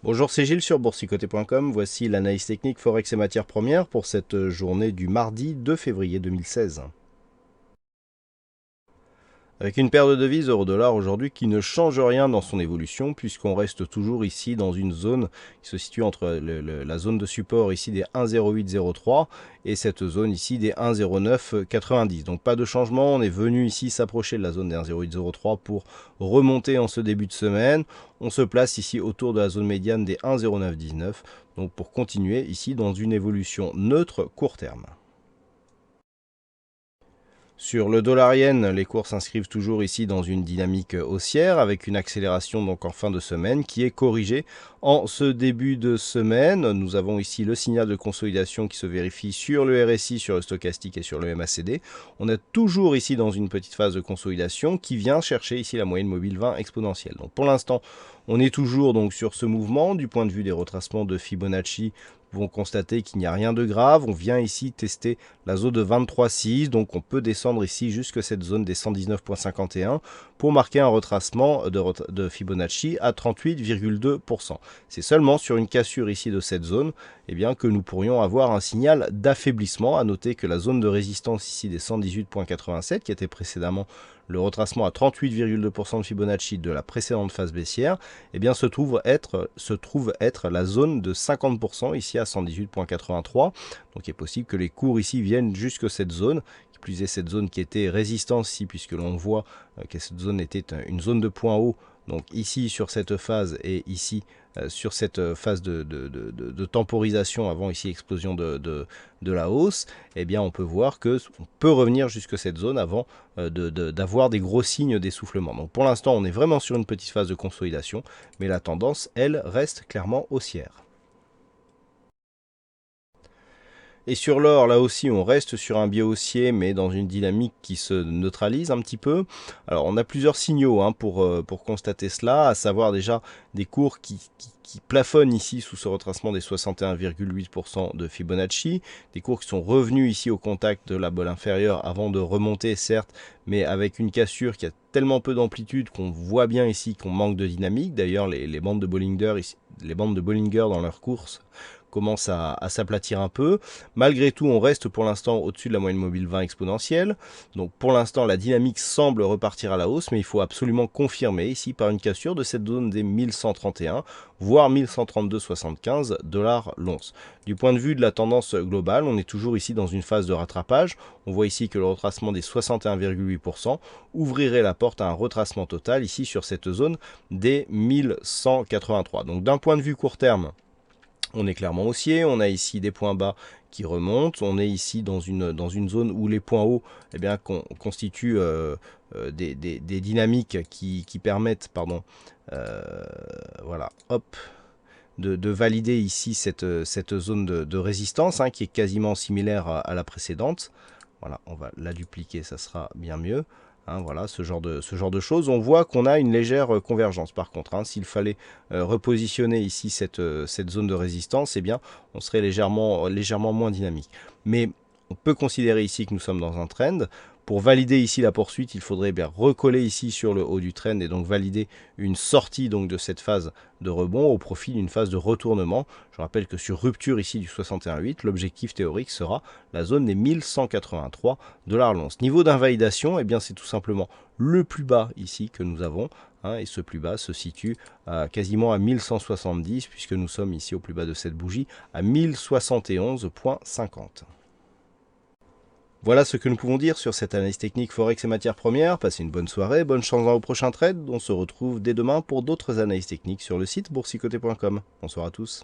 Bonjour, c'est Gilles sur boursicoté.com. Voici l'analyse technique Forex et matières premières pour cette journée du mardi 2 février 2016. Avec une paire de devises euro-dollar aujourd'hui qui ne change rien dans son évolution puisqu'on reste toujours ici dans une zone qui se situe entre la zone de support ici des 1,0803 et cette zone ici des 1,0990. Donc pas de changement, on est venu ici s'approcher de la zone des 1,0803 pour remonter en ce début de semaine. On se place ici autour de la zone médiane des 1,0919 donc pour continuer ici dans une évolution neutre court terme. Sur le dollar-yen, les cours s'inscrivent toujours ici dans une dynamique haussière avec une accélération donc en fin de semaine qui est corrigée en ce début de semaine. Nous avons ici le signal de consolidation qui se vérifie sur le RSI, sur le stochastique et sur le MACD. On est toujours ici dans une petite phase de consolidation qui vient chercher ici la moyenne mobile 20 exponentielle. Donc pour l'instant, on est toujours donc sur ce mouvement du point de vue des retracements de Fibonacci. Nous pouvons constater qu'il n'y a rien de grave. On vient ici tester la zone de 23,6, donc on peut descendre ici jusque cette zone des 119,51 pour marquer un retracement de Fibonacci à 38,2%. C'est seulement sur une cassure ici de cette zone que nous pourrions avoir un signal d'affaiblissement. À noter que la zone de résistance ici des 118,87 qui était précédemment le retracement à 38,2% de Fibonacci de la précédente phase baissière, se trouve être la zone de 50% ici à 118,83. Donc il est possible que les cours ici viennent jusque cette zone, qui plus est cette zone qui était résistance ici, puisque l'on voit que cette zone était une zone de point haut, donc ici sur cette phase et ici sur cette phase de temporisation avant ici explosion de la hausse, on peut voir qu'on peut revenir jusque cette zone avant d'avoir des gros signes d'essoufflement. Donc pour l'instant on est vraiment sur une petite phase de consolidation, mais la tendance elle reste clairement haussière. Et sur l'or, là aussi, on reste sur un biais haussier, mais dans une dynamique qui se neutralise un petit peu. Alors, on a plusieurs signaux pour constater cela, à savoir déjà des cours qui plafonnent ici sous ce retracement des 61,8% de Fibonacci, des cours qui sont revenus ici au contact de la bolle inférieure avant de remonter, certes, mais avec une cassure qui a tellement peu d'amplitude qu'on voit bien ici qu'on manque de dynamique. D'ailleurs, les bandes de Bollinger dans leur course commence à s'aplatir un peu. Malgré tout, on reste pour l'instant au-dessus de la moyenne mobile 20 exponentielle. Donc pour l'instant, la dynamique semble repartir à la hausse, mais il faut absolument confirmer ici par une cassure de cette zone des 1131, voire 1132,75 $ l'once. Du point de vue de la tendance globale, on est toujours ici dans une phase de rattrapage. On voit ici que le retracement des 61,8% ouvrirait la porte à un retracement total ici sur cette zone des 1183. Donc d'un point de vue court terme, on est clairement haussier, on a ici des points bas qui remontent, on est ici dans une zone où les points hauts constituent des dynamiques qui permettent de valider ici cette zone de résistance qui est quasiment similaire à la précédente. Voilà, on va la dupliquer, ça sera bien mieux. Voilà, ce genre de choses. On voit qu'on a une légère convergence. Par contre, s'il fallait repositionner ici cette zone de résistance, on serait légèrement moins dynamique. Mais on peut considérer ici que nous sommes dans un trend. Pour valider ici la poursuite, il faudrait bien recoller ici sur le haut du trend et donc valider une sortie donc de cette phase de rebond au profit d'une phase de retournement. Je rappelle que sur rupture ici du 61,8, l'objectif théorique sera la zone des 1183 $ l'once. Niveau d'invalidation, c'est tout simplement le plus bas ici que nous avons. Et ce plus bas se situe quasiment à 1170 puisque nous sommes ici au plus bas de cette bougie à 1071,50. Voilà ce que nous pouvons dire sur cette analyse technique Forex et matières premières. Passez une bonne soirée, bonne chance dans vos prochains trades. On se retrouve dès demain pour d'autres analyses techniques sur le site boursicoté.com. Bonsoir à tous.